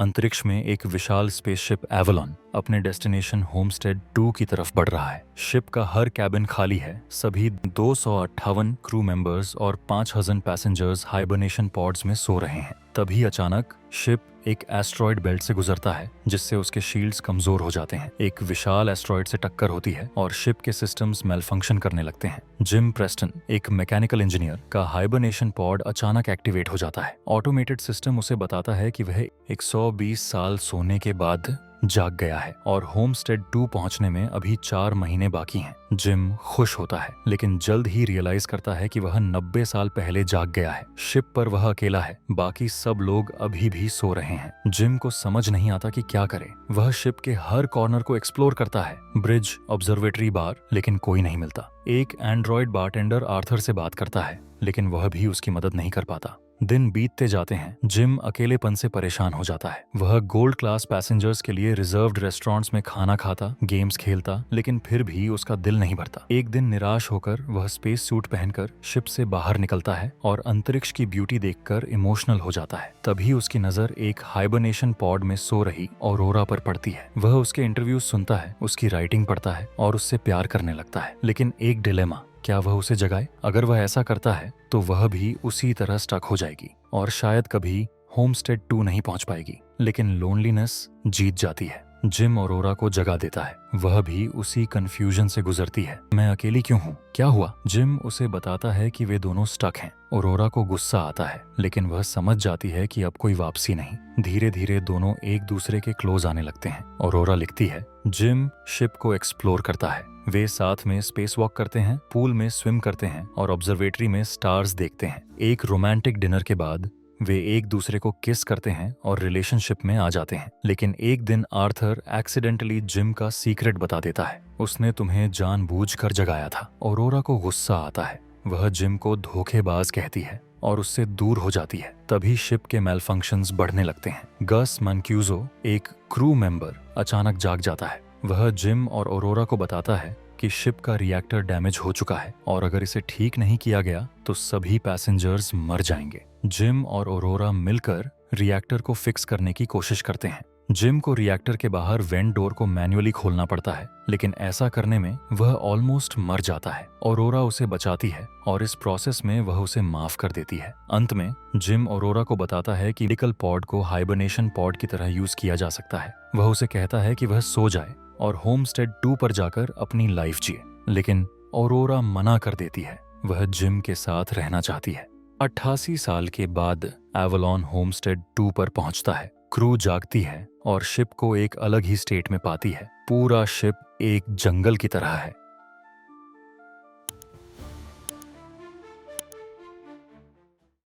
अंतरिक्ष में एक विशाल स्पेसशिप एवलॉन अपने डेस्टिनेशन होमस्टेड 2 की तरफ बढ़ रहा है। शिप का हर कैबिन खाली है। सभी 258 क्रू मेंबर्स और 5000 पैसेंजर्स हाइबरनेशन पॉड्स में सो रहे हैं। तभी अचानक शिप एक एस्ट्रॉयड बेल्ट से गुजरता है, जिससे उसके शील्ड्स कमजोर हो जाते हैं। एक विशाल एस्ट्रॉयड से टक्कर होती है और शिप के सिस्टम्स मेलफंक्शन करने लगते हैं। जिम प्रेस्टन, एक मैकेनिकल इंजीनियर, का हाइबरनेशन पॉड अचानक एक्टिवेट हो जाता है। ऑटोमेटेड सिस्टम उसे बताता है कि वह 120 साल सोने के बाद जाग गया है और होमस्टेड 2 पहुंचने में अभी 4 महीने बाकी हैं। जिम खुश होता है, लेकिन जल्द ही रियलाइज करता है कि वह 90 साल पहले जाग गया है। शिप पर वह अकेला है, बाकी सब लोग अभी भी सो रहे हैं। जिम को समझ नहीं आता कि क्या करे। वह शिप के हर कॉर्नर को एक्सप्लोर करता है, ब्रिज, ऑब्जर्वेटरी, बार, लेकिन कोई नहीं मिलता। एक एंड्रॉयड बारटेंडर आर्थर से बात करता है, लेकिन वह भी उसकी मदद नहीं कर पाता। दिन बीतते जाते हैं। जिम अकेलेपन से परेशान हो जाता है। वह गोल्ड क्लास पैसेंजर्स के लिए रिजर्व्ड रेस्टोरेंट्स में खाना खाता, गेम्स खेलता, लेकिन फिर भी उसका दिल नहीं भरता। एक दिन निराश होकर वह स्पेस सूट पहनकर शिप से बाहर निकलता है और अंतरिक्ष की ब्यूटी देखकर इमोशनल हो जाता है। तभी उसकी नजर एक हाइबरनेशन पॉड में सो रही ऑरोरा पर पड़ती है। वह उसके इंटरव्यूज सुनता है, उसकी राइटिंग पढ़ता है और उससे प्यार करने लगता है। लेकिन एक डिलेमा, क्या वह उसे जगाए? अगर वह ऐसा करता है तो वह भी उसी तरह स्टक हो जाएगी और शायद कभी होमस्टेड 2 नहीं पहुंच पाएगी। लेकिन लोनलीनेस जीत जाती है। जिम ऑरोरा को जगा देता है। वह भी उसी कंफ्यूजन से गुजरती है। मैं अकेली क्यों हूँ? क्या हुआ? जिम उसे बताता है कि वे दोनों स्टक हैं। ऑरोरा को गुस्सा आता है, लेकिन वह समझ जाती है कि अब कोई वापसी नहीं। धीरे धीरे दोनों एक दूसरे के क्लोज आने लगते हैं। ऑरोरा लिखती है, जिम शिप को एक्सप्लोर करता है। वे साथ में स्पेस वॉक करते हैं, पूल में स्विम करते हैं और ऑब्जर्वेटरी में स्टार्स देखते हैं। एक रोमांटिक डिनर के बाद वे एक दूसरे को किस करते हैं और रिलेशनशिप में आ जाते हैं। लेकिन एक दिन आर्थर एक्सीडेंटली जिम का सीक्रेट बता देता है। उसने तुम्हें जानबूझकर जगाया था। ऑरोरा को गुस्सा आता है। वह जिम को धोखेबाज कहती है और उससे दूर हो जाती है। तभी शिप के मेलफंक्शंस बढ़ने लगते हैं। गस मैनक्यूजो, एक क्रू मेंबर, अचानक जाग जाता है। वह जिम और ऑरोरा को बताता है कि शिप का रिएक्टर डैमेज हो चुका है और अगर इसे ठीक नहीं किया गया तो सभी पैसेंजर्स मर जाएंगे। जिम और ऑरोरा मिलकर रिएक्टर को फिक्स करने की कोशिश करते हैं। जिम को रिएक्टर के बाहर वेंट डोर को मैन्युअली खोलना पड़ता है, लेकिन ऐसा करने में वह ऑलमोस्ट मर जाता है। ऑरोरा उसे बचाती है और इस प्रोसेस में वह उसे माफ कर देती है। अंत में जिम ऑरोरा को बताता है कि मेडिकल पॉड को हाइबरनेशन पॉड की तरह यूज किया जा सकता है। वह उसे कहता है कि वह सो जाए और होमस्टेड 2 पर जाकर अपनी लाइफ जिए, लेकिन ऑरोरा मना कर देती है। वह जिम के साथ रहना चाहती है। 88 साल के बाद एवलॉन होमस्टेड 2 पर पहुंचता है। क्रू जागती है और शिप को एक अलग ही स्टेट में पाती है। पूरा शिप एक जंगल की तरह है।